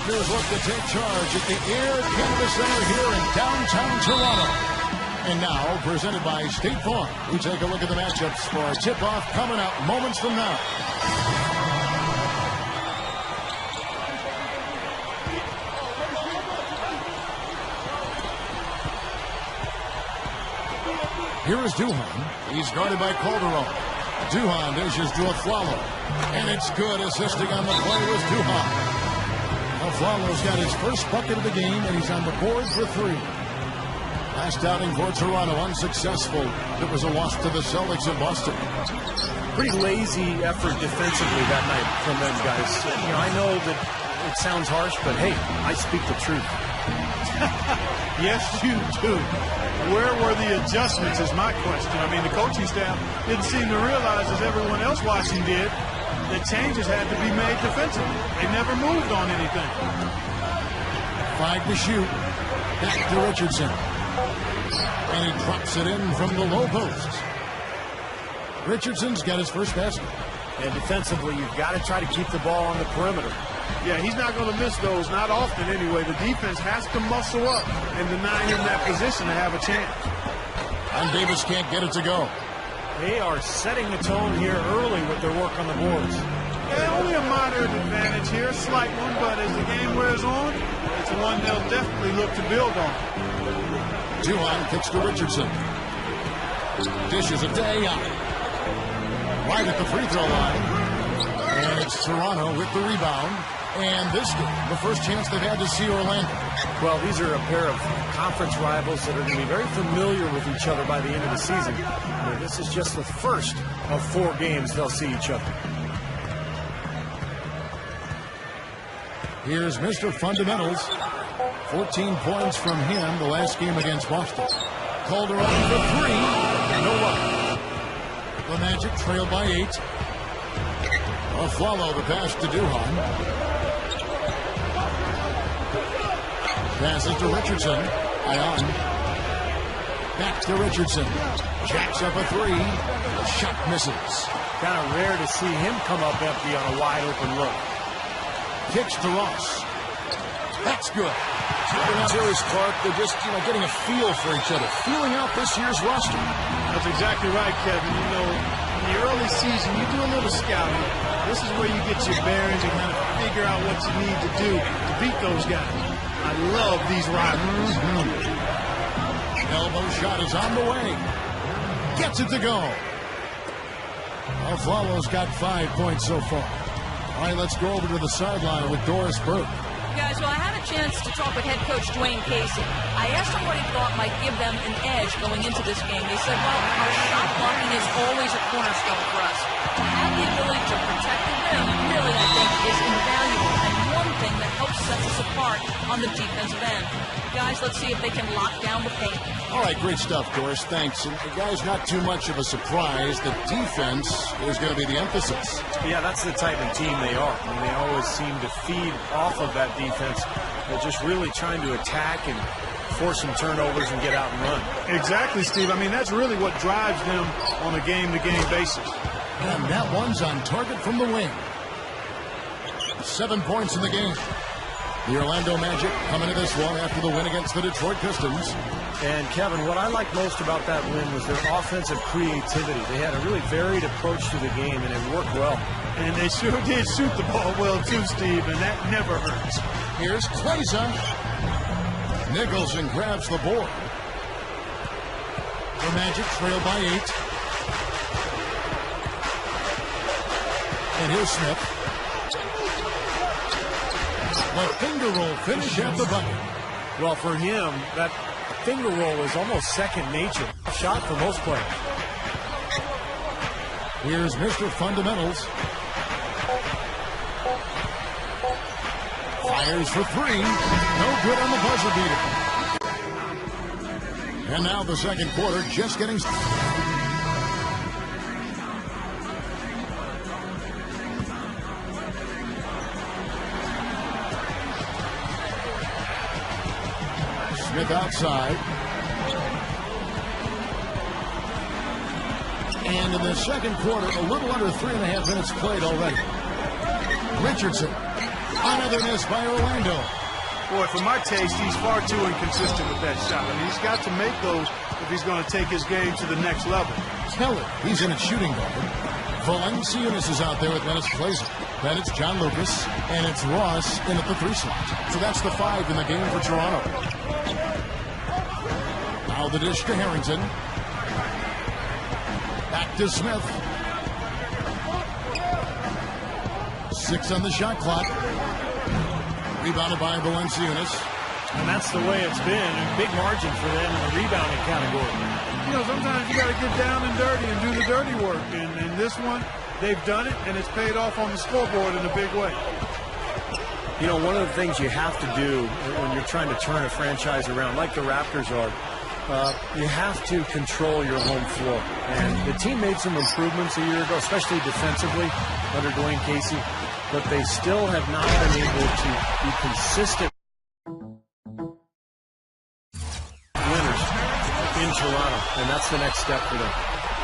Raptors look to take charge at the Air Canada Center here in downtown Toronto. And now, presented by State Farm, we take a look at the matchups for our tip-off coming up moments from now. Here is Duhan. He's guarded by Calderon. Duhan dishes to Afflalo. And it's good. Assisting on the play was Duhan. Afflalo's got his first bucket of the game, and he's on the board for 3. Last outing for Toronto, unsuccessful. It was a loss to the Celtics in Boston. Pretty lazy effort defensively that night from them guys. You know, I know that it sounds harsh, but hey, I speak the truth. Yes, you do. Where were the adjustments is my question. I mean, the coaching staff didn't seem to realize, as everyone else watching did, that changes had to be made defensively. They never moved on anything. 5 to shoot. Back to Richardson. And he drops it in from the low post. Richardson's got his first basket. And defensively, you've got to try to keep the ball on the perimeter. Yeah, he's not going to miss those, not often anyway. The defense has to muscle up and deny him that position to have a chance. And Davis can't get it to go. They are setting the tone here early with their work on the boards. Yeah, only a moderate advantage here, a slight one, but as the game wears on, it's one they'll definitely look to build on. Duhan kicks to Richardson. Dishes it to Ayon. Right at the free throw line. And it's Toronto with the rebound. And this game, the first chance they've had to see Orlando. Well, these are a pair of conference rivals that are going to be very familiar with each other by the end of the season. This is just the first of 4 games they'll see each other. Here's Mr. Fundamentals. 14 points from him the last game against Boston. Calderon for 3. No luck. The Magic trailed by 8. Afflalo the pass to Duhan. Passes to Richardson. Ayon. Back to Richardson. Jacks up a 3. Shot misses. Kind of rare to see him come up empty on a wide open look. Kicks to Ross. That's good. And Terrence Clark, they're just, getting a feel for each other, feeling out this year's roster. That's exactly right, Kevin. In the early season, you do a little scouting. This is where you get your bearings and kind of figure out what you need to do to beat those guys. I love these rivals. Elbow shot is on the way. Gets it to go. Afflalo's got 5 points so far. All right, let's go over to the sideline with Doris Burke. Guys, well, I had a chance to talk with head coach Dwayne Casey. I asked him what he thought might give them an edge going into this game. He said, well, our shot blocking is always a cornerstone for us. To have the ability to protect the rim really, I think, is invaluable and one thing that helps set us apart on the defensive end. Guys, let's see if they can lock down the paint. All right, great stuff, Doris. Thanks. And guys, not too much of a surprise. The defense is going to be the emphasis. Yeah, that's the type of team they are. I mean, they always seem to feed off of that defense. They're just really trying to attack and force some turnovers and get out and run. Exactly, Steve. I mean, that's really what drives them on a game-to-game basis. And that one's on target from the wing. 7 points in the game. The Orlando Magic coming to this one after the win against the Detroit Pistons. And, Kevin, what I liked most about that win was their offensive creativity. They had a really varied approach to the game, and it worked well. And they sure did shoot the ball well, too, Steve, and that never hurts. Here's Kleza. Nicholson grabs the board. The Magic trail by 8. And here's Smith. The finger roll finish at the bucket. Well, for him, that finger roll is almost second nature. Shot for most players. Here's Mr. Fundamentals. Fires for 3. No good on the buzzer beater. And now the second quarter just getting started. Smith outside. And in the second quarter, a little under 3.5 minutes played already. Richardson Another miss by Orlando. Boy, for my taste, he's far too inconsistent with that shot. I mean, he's got to make those if he's going to take his game to the next level. Keller, he's in at shooting guard. Valanciunas is out there with Dennis Glazer. Then it's John Lucas, and it's Ross in at the 3 slot. So that's the 5 in the game for Toronto. Now the dish to Harrington. Back to Smith. 6 on the shot clock. Rebounded by Valanciunas. And that's the way it's been. A big margin for them in the rebounding category. You know, sometimes you got to get down and dirty and do the dirty work. And this one, they've done it, and it's paid off on the scoreboard in a big way. You know, one of the things you have to do when you're trying to turn a franchise around, like the Raptors are, you have to control your home floor. And the team made some improvements a year ago, especially defensively under Dwayne Casey, but they still have not been able to be consistent winners in Toronto, and that's the next step for them.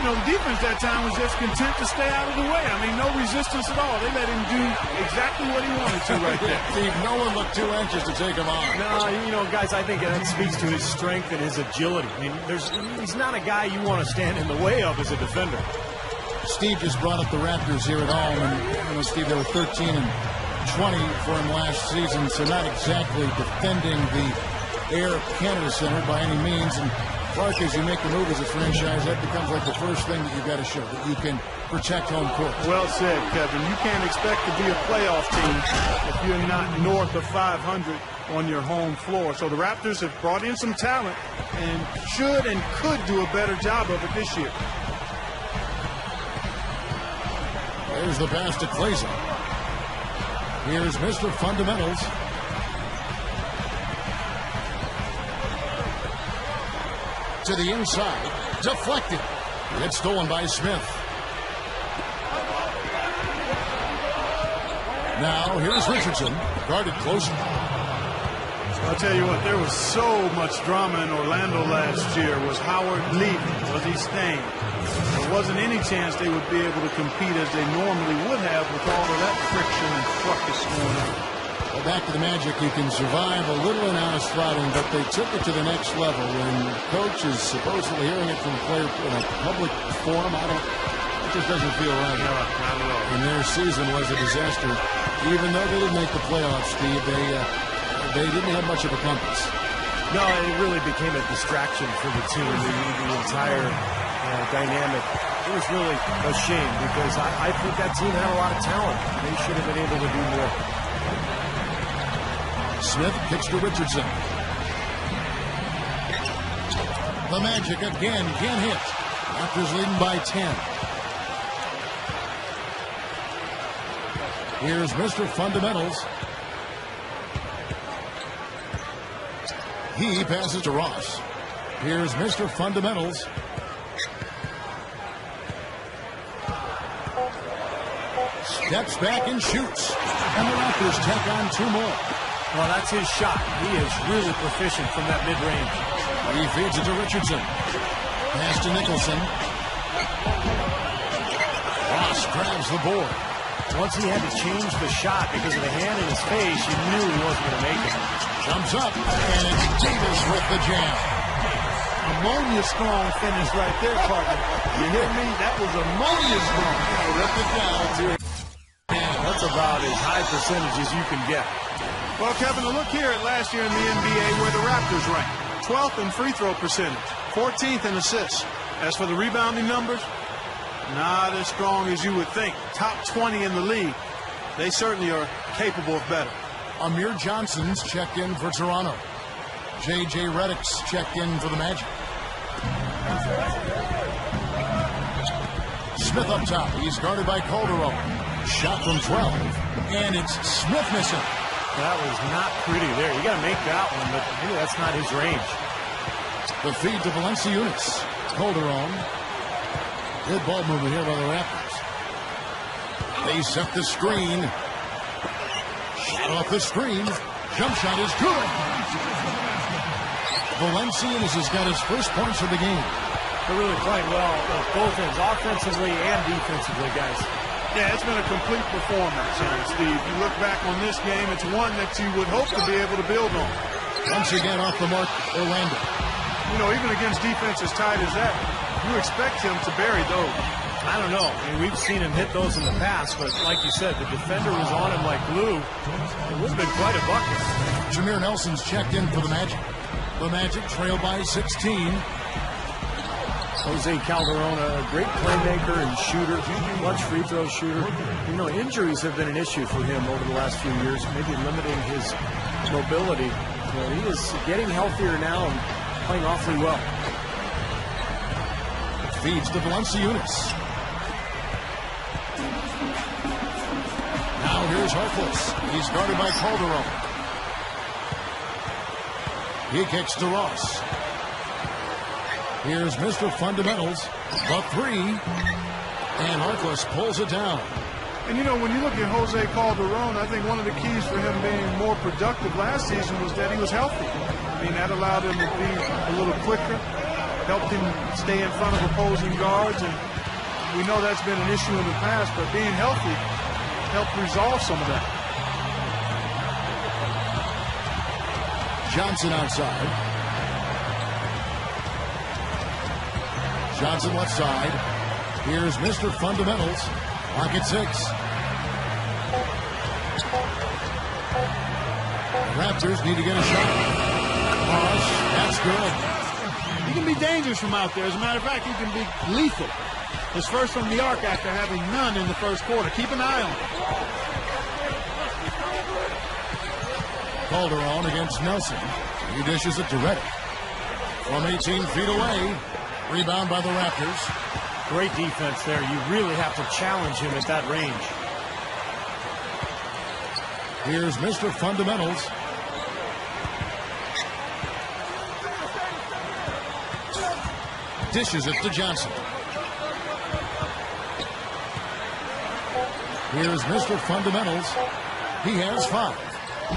You know, the defense that time was just content to stay out of the way. I mean, no resistance at all. They let him do exactly what he wanted to right there. Steve, no one looked too anxious to take him on. No, you know, guys, I think that speaks to his strength and his agility. I mean, he's not a guy you want to stand in the way of as a defender. Steve just brought up the Raptors here at home, and you know, Steve, they were 13 and 20 for him last season, so not exactly defending the Air Canada Center by any means. And Clark, as you make the move as a franchise, that becomes like the first thing that you've got to show, that you can protect home court. Well said, Kevin. You can't expect to be a playoff team if you're not north of 500 on your home floor. So the Raptors have brought in some talent and should and could do a better job of it this year. There's the pass to Glazer. Here's Mr. Fundamentals. To the inside. Deflected. It's stolen by Smith. Now here's Richardson. Guarded closely. I'll tell you what, there was so much drama in Orlando last year. Was Howard leaving? Was he staying? There wasn't any chance they would be able to compete as they normally would have with all of that friction and fracas going on. Well, back to the Magic, you can survive a little in honest flouting, but they took it to the next level. When the coach is supposedly hearing it from a player in a public forum, it just doesn't feel right. No, not at all. And their season was a disaster. Even though they didn't make the playoffs, Steve, they didn't have much of a compass. No, it really became a distraction for the team, the entire dynamic. It was really a shame because I think that team had a lot of talent. They should have been able to do more. Smith kicks to Richardson. The Magic again can't hit. Raptors leading by 10. Here's Mr. Fundamentals. He passes to Ross. Here's Mr. Fundamentals. Steps back and shoots. And the Raptors tack on 2 more. Well, that's his shot. He is really proficient from that mid-range. He feeds it to Richardson. Pass to Nicholson. Ross grabs the board. Once he had to change the shot because of the hand in his face, you knew he wasn't going to make it. Jumps up, and it's Davis with the jam. Ammonia strong finish right there, partner. You hear me? That was ammonia strong. Ripped it down to That's about as high percentage as you can get. Well, Kevin, a look here at last year in the NBA where the Raptors ranked. 12th in free throw percentage, 14th in assists. As for the rebounding numbers, not as strong as you would think. Top 20 in the league. They certainly are capable of better. Amir Johnson's checked in for Toronto. J.J. Redick's checked in for the Magic. Smith up top. He's guarded by Calderon. Shot from 12. And it's Smith missing. That was not pretty there. You got to make that one, but maybe that's not his range. The feed to Valanciunas. Calderon. Good ball movement here by the Raptors. They set the screen. Shot off the screen. Jump shot is good. Valanciunas has got his first points of the game. They're really playing well on both ends, offensively and defensively, guys. Yeah, it's been a complete performance, Steve. You look back on this game, it's one that you would hope to be able to build on. Once again off the mark, Orlando. You know, even against defense as tight as that, you expect him to bury those. I don't know. I mean, we've seen him hit those in the past, but like you said, the defender was on him like glue. It would have been quite a bucket. Jameer Nelson's checked in for the Magic. The Magic trail by 16. Jose Calderon, a great playmaker and shooter, much free throw shooter. You know, injuries have been an issue for him over the last few years, maybe limiting his mobility. You know, he is getting healthier now and playing awfully well. Feeds to Valanciunas. Now here's Harkless. He's guarded by Calderon. He kicks to Ross. Here's Mr. Fundamentals, the three, and Harkless pulls it down. And, you know, when you look at Jose Calderon, I think one of the keys for him being more productive last season was that he was healthy. I mean, that allowed him to be a little quicker, helped him stay in front of opposing guards, and we know that's been an issue in the past, but being healthy helped resolve some of that. Johnson outside. Johnson left side. Here's Mr. Fundamentals. Clock at 6. The Raptors need to get a shot. Ross, that's good. He can be dangerous from out there. As a matter of fact, he can be lethal. His first from the arc after having none in the first quarter. Keep an eye on him. Calderon against Nelson. He dishes it to Redick. From 18 feet away. Rebound by the Raptors. Great defense there. You really have to challenge him at that range. Here's Mr. Fundamentals. Dishes it to Johnson. Here's Mr. Fundamentals. He has 5.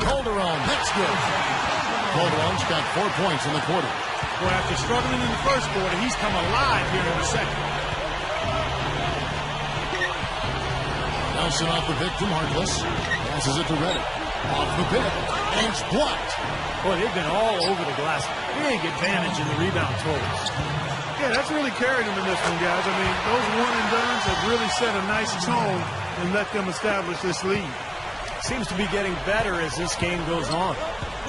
Calderon, that's good. Calderon's got 4 points in the quarter. Boy, after struggling in the first quarter, he's come alive here in the second. Nelson off the victim, Harkless. Passes it to Redick. Off the pick. And it's blocked. Boy, they've been all over the glass. Big advantage in the rebound totals. Yeah, that's really carried them in this one, guys. I mean, those one-and-dones have really set a nice tone and let them establish this lead. Seems to be getting better as this game goes on.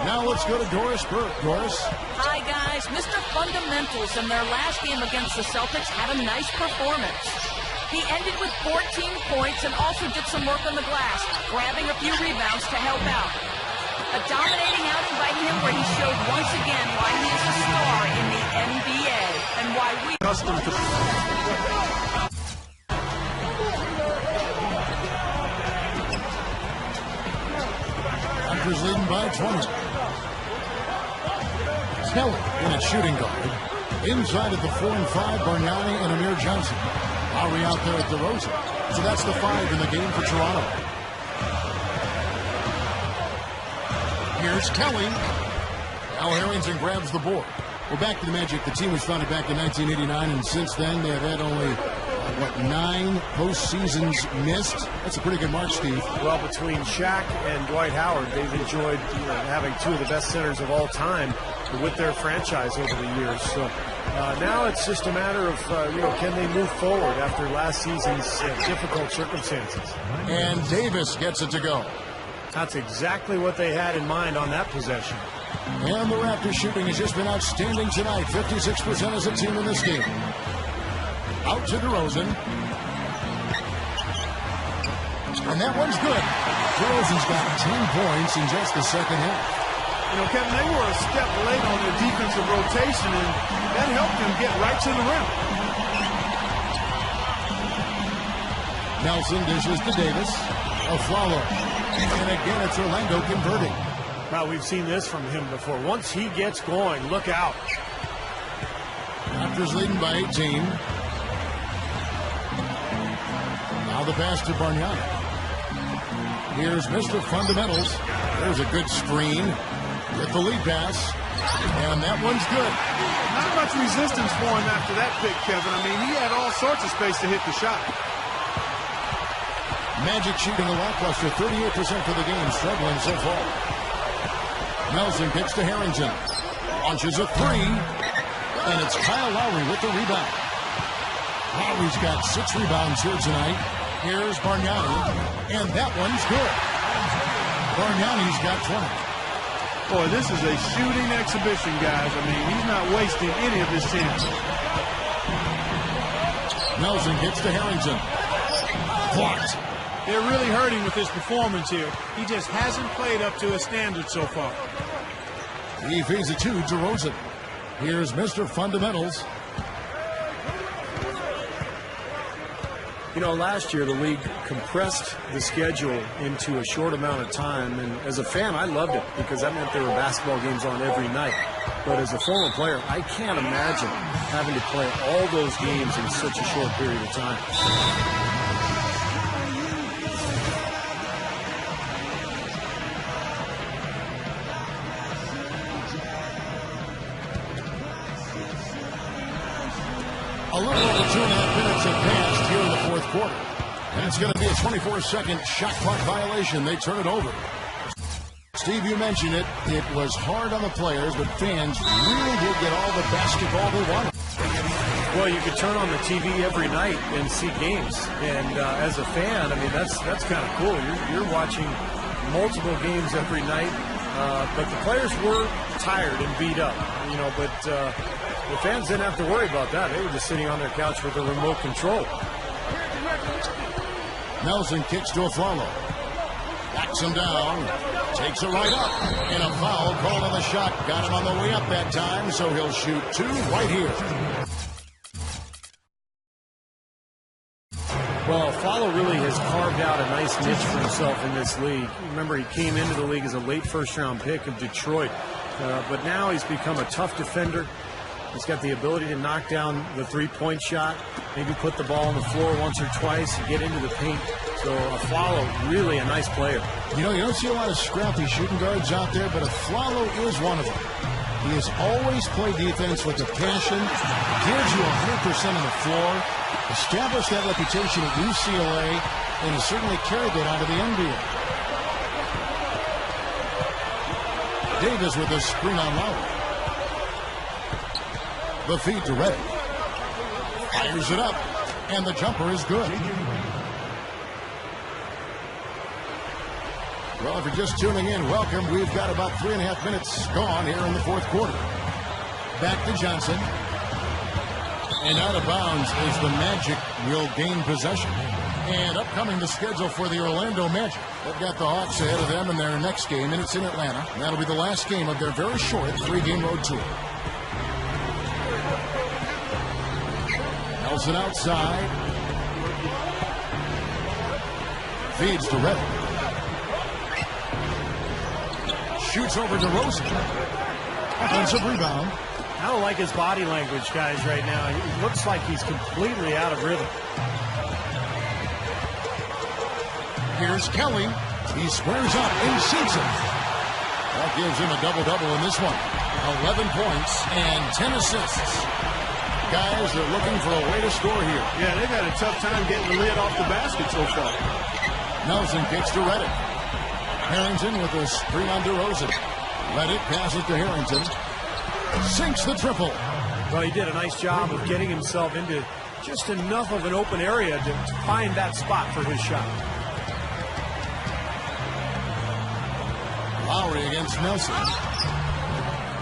Now let's go to Doris Burke. Doris? Hi, guys. Mr. Fundamentals in their last game against the Celtics had a nice performance. He ended with 14 points and also did some work on the glass, grabbing a few rebounds to help out. A dominating outing by him where he showed once again why he is a star in the NBA and why we... Accustomed to... Raptors leading by 20. Kelly in at shooting guard. Inside at the 4 and 5, Bargnani and Amir Johnson. Lowry out there at DeRozan. So that's the 5 in the game for Toronto. Here's Kelly. Al Harrington grabs the board. Well, back to the Magic. The team was founded back in 1989, and since then they have had only 9 postseasons missed. That's a pretty good mark, Steve. Well, between Shaq and Dwight Howard, they've enjoyed having 2 of the best centers of all time with their franchise over the years. So now it's just a matter of, can they move forward after last season's difficult circumstances? And Davis gets it to go. That's exactly what they had in mind on that possession. And the Raptors shooting has just been outstanding tonight. 56% as a team in this game. Out to DeRozan. And that one's good. DeRozan's got 10 points in just the second half. You know, Kevin, they were a step late on their defensive rotation, and that helped them get right to the rim. Nelson dishes to Davis. A follow. And again, it's Orlando converting. Now, we've seen this from him before. Once he gets going, look out. Raptors leading by 18. Now the pass to Bargnani. Here's Mr. Fundamentals. There's a good screen with the lead pass. And that one's good. Not much resistance for him after that pick, Kevin. I mean, he had all sorts of space to hit the shot. Magic shooting a lackluster 38% for the game, struggling so far. Nelson kicks to Harrington. Launches a three. And it's Kyle Lowry with the rebound. Lowry's got 6 rebounds here tonight. Here's Bargnani. And that one's good. Bargnani's got 20. Boy, this is a shooting exhibition, guys. I mean, he's not wasting any of his chances. Nelson gets to Harrington. Blocked. They're really hurting with his performance here. He just hasn't played up to his standards so far. He feeds it to DeRozan. Here's Mr. Fundamentals. You know, last year the league compressed the schedule into a short amount of time, and as a fan I loved it because that meant there were basketball games on every night. But as a former player, I can't imagine having to play all those games in such a short period of time. A little over 2.5 minutes have passed here in the fourth quarter. And it's going to be a 24-second shot clock violation. They turn it over. Steve, you mentioned it. It was hard on the players, but fans really did get all the basketball they wanted. Well, you could turn on the TV every night and see games. And as a fan, I mean, that's kind of cool. You're watching multiple games every night. But the players were tired and beat up, you know, but the fans didn't have to worry about that. They were just sitting on their couch with the remote control. Nelson kicks to Aflalo. Backs him down. Takes it right up. And a foul called on the shot. Got him on the way up that time, so he'll shoot 2 right here. Well, Aflalo really has carved out a nice niche for himself in this league. Remember, he came into the league as a late first-round pick of Detroit. But now he's become a tough defender. He's got the ability to knock down the three-point shot, maybe put the ball on the floor once or twice and get into the paint. So Aflalo, really a nice player. You know, you don't see a lot of scrappy shooting guards out there, but Aflalo is one of them. He has always played defense with a passion, gives you 100% on the floor, established that reputation at UCLA, and has certainly carried that out of the NBA. Davis with a screen on Lowry. The feed to Redick. Fires it up, and the jumper is good. Well, if you're just tuning in, welcome. We've got about 3.5 minutes gone here in the fourth quarter. Back to Johnson. And out of bounds is the Magic will gain possession. And upcoming the schedule for the Orlando Magic. They've got the Hawks ahead of them in their next game, and it's in Atlanta. And that'll be the last game of their very short 3-game road tour. Nelson outside. Feeds to Redick. Shoots over to DeRozan. Offensive rebound. I don't like his body language, guys, right now. It looks like he's completely out of rhythm. Here's Kelly. He squares up and shoots it. That gives him a double-double in this one. 11 points and 10 assists. Guys, they're looking for a way to score here. Yeah, they've had a tough time getting the lid off the basket so far. Nelson kicks to Redick. Harrington with a screen on DeRozan. Redick passes to Harrington. Sinks the triple. Well, he did a nice job of getting himself into just enough of an open area to find that spot for his shot. Lowry against Nelson.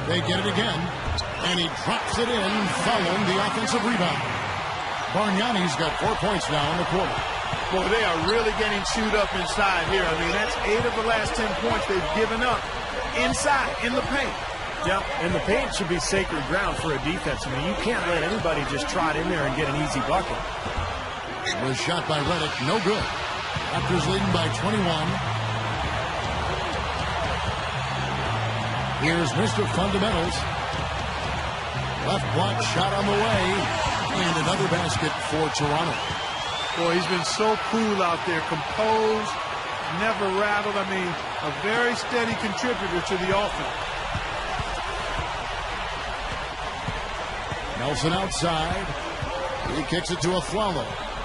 They get it again. And he drops it in, following the offensive rebound. Bargnani's got 4 points now in the quarter. Boy, they are really getting chewed up inside here. I mean, that's 8 of the last 10 points they've given up inside, in the paint. Yeah, and the paint should be sacred ground for a defense. I mean, you can't let anybody just trot in there and get an easy bucket. Was shot by Redick, no good. Raptors leading by 21. Here's Mr. Fundamentals. Left block shot on the way. And another basket for Toronto. Boy, he's been so cool out there, composed, never rattled. I mean, a very steady contributor to the offense. Nelson outside. He kicks it to Aflalo.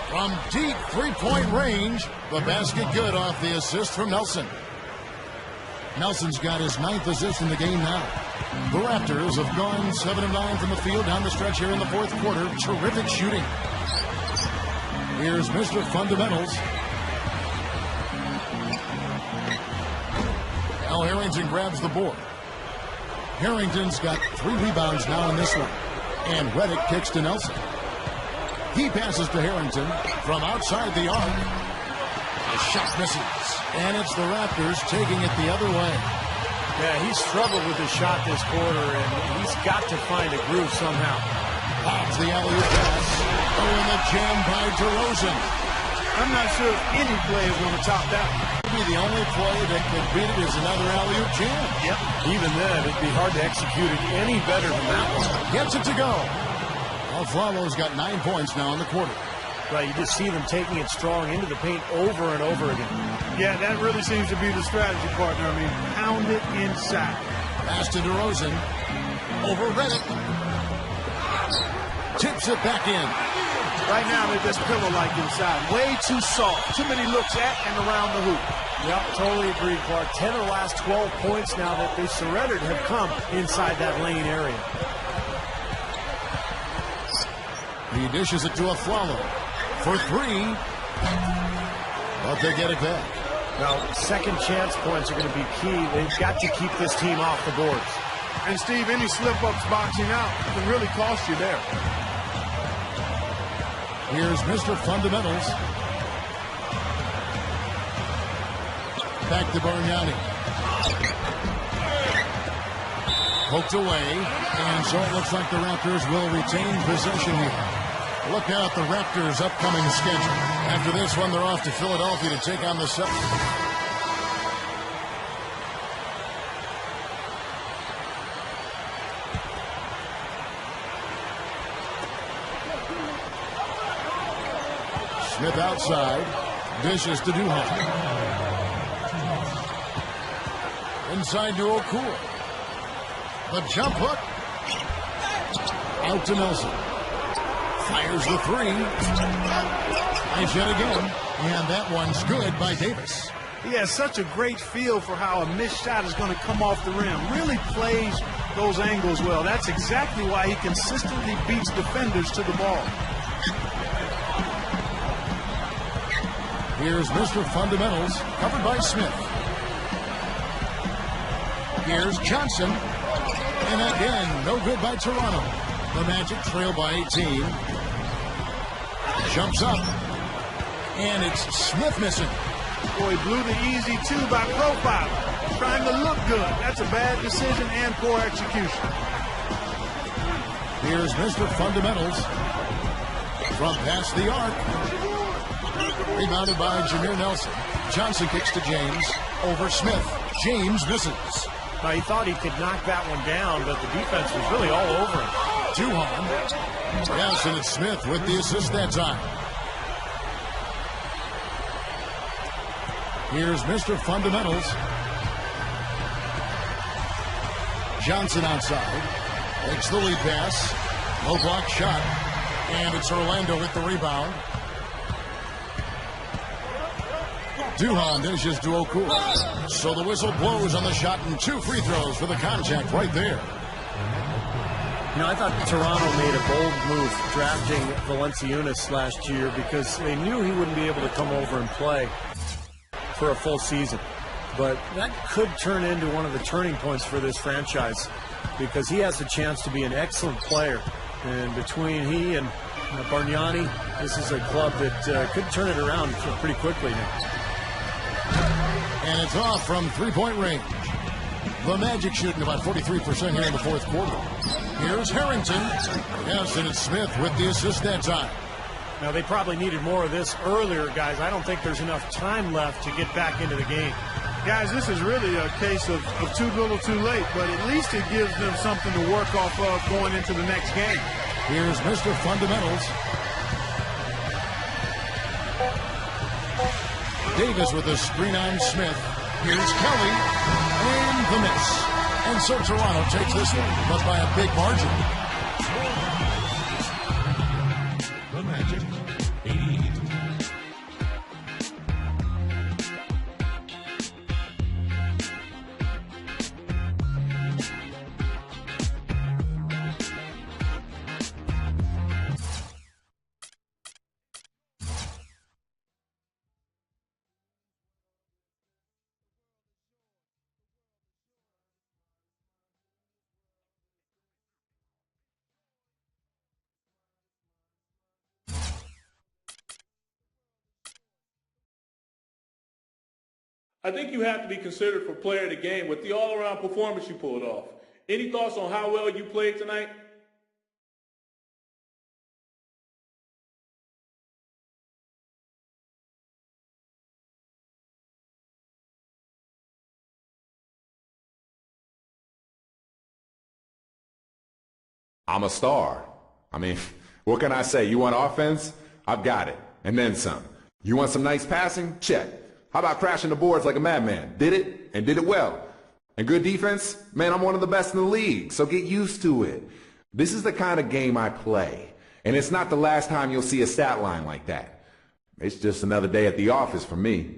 From deep three-point range, the basket good off the assist from Nelson. Nelson's got his 9th assist in the game now. The Raptors have gone 7 of 9 from the field down the stretch here in the fourth quarter. Terrific shooting. Here's Mr. Fundamentals. Al Harrington grabs the board. Harrington's got 3 rebounds now in this one. And Redick kicks to Nelson. He passes to Harrington from outside the arc. The shot misses. And it's the Raptors taking it the other way. Yeah, he's struggled with his shot this quarter, and he's got to find a groove somehow. Bobs the alley-oop pass. Oh, and the jam by DeRozan. I'm not sure if any play is going to top that. Maybe the only play that could beat it is another alley-oop jam. Yep. Even then, it'd be hard to execute it any better than that one. Gets it to go. Flalo's got 9 points now in the quarter. Right, you just see them taking it strong into the paint over and over again. Yeah, that really seems to be the strategy, partner. I mean, pound it inside. Pass to DeRozan. Over Redick. Tips it back in. Right now, they're just pillow-like inside. Way too soft. Too many looks at and around the hoop. Yep, totally agreed, Clark. 10 of the last 12 points now that they surrendered have come inside that lane area. He dishes it to Afflalo for 3. But they get it back. Now, second chance points are going to be key. They've got to keep this team off the boards. And, Steve, any slip-ups boxing out can really cost you there. Here's Mr. Fundamentals. Back to Bargnani. Poked away, and so it looks like the Raptors will retain possession here. Look out the Raptors' upcoming schedule. After this one, they're off to Philadelphia to take on the Celtics. Smith outside. Dishes to Duhon. Inside to Okoro. The jump hook. Out to Nelson. Fires the 3. Nice yet again. And that one's good by Davis. He has such a great feel for how a missed shot is going to come off the rim. Really plays those angles well. That's exactly why he consistently beats defenders to the ball. Here's Mr. Fundamentals, covered by Smith. Here's Johnson. And again, no good by Toronto. The Magic trail by 18. Jumps up. And it's Smith missing. Boy, blew the easy 2 by profile. Trying to look good. That's a bad decision and poor execution. Here's Mr. Fundamentals. From past the arc. Rebounded by Jameer Nelson. Johnson kicks to James. Over Smith. James misses. Now, he thought he could knock that one down, but the defense was really all over him. Duhon. Yes, and it's Smith with the assist that time. Here's Mr. Fundamentals. Johnson outside. Takes the lead pass. Low block shot. And it's Orlando with the rebound. Duhon dishes to Okoro. So the whistle blows on the shot and 2 free throws for the contact right there. You know, I thought Toronto made a bold move drafting Valanciunas last year because they knew he wouldn't be able to come over and play for a full season. But that could turn into one of the turning points for this franchise because he has a chance to be an excellent player. And between he and Bargnani, this is a club that could turn it around pretty quickly now. And it's off from three-point range. The Magic shooting about 43% here in the fourth quarter. Here's Harrington. Yes, and it's Smith with the assist that time. Now, they probably needed more of this earlier, guys. I don't think there's enough time left to get back into the game. Guys, this is really a case of too little too late, but at least it gives them something to work off of going into the next game. Here's Mr. Fundamentals. Davis with a screen on Smith. Here's Kelly. And the miss. And so Toronto takes this one, but by a big margin. The Magic, 88. I think you have to be considered for player of the game with the all-around performance you pulled off. Any thoughts on how well you played tonight? I'm a star. I mean, what can I say? You want offense? I've got it. And then some. You want some nice passing? Check. How about crashing the boards like a madman? Did it, and did it well. And good defense? Man, I'm one of the best in the league, so get used to it. This is the kind of game I play. And it's not the last time you'll see a stat line like that. It's just another day at the office for me.